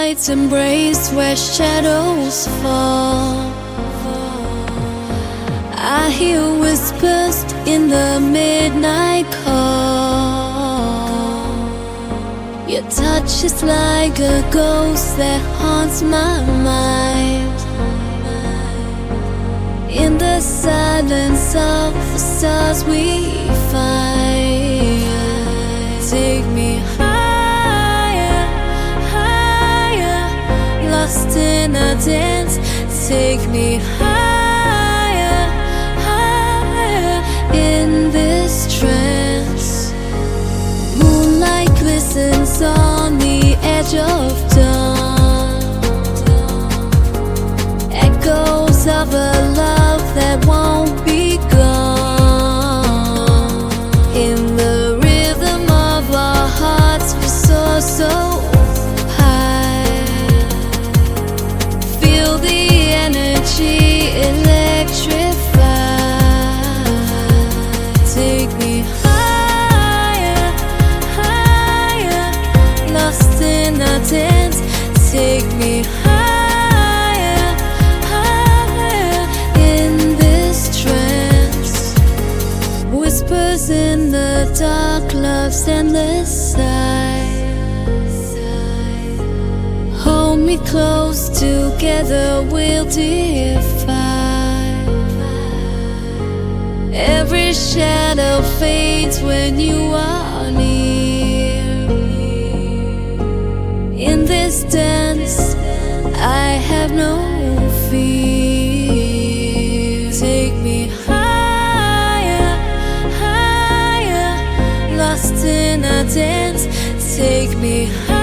moonlight's embrace where shadows fall. I hear whispers in the midnight call. Your touch is like a ghost that haunts my mind. In the silence of the stars we find. Take me higher, higher, lost in a dance. Take me higher, higher, in this trance. Moonlight glistens on the edge of dawn. Echoes of a love that won't be gone. In the rhythm of our hearts we soar so high. Feel the energy electrify. Take me higher, higher, lost in a dance. Take me higher, higher, in this trance. Whispers in the dark, love's endless sigh. Hold me close, together we'll defy. Every shadow fades when you are near. In this dance, I have no fear. Take me higher, higher, lost in a dance. Take me higher.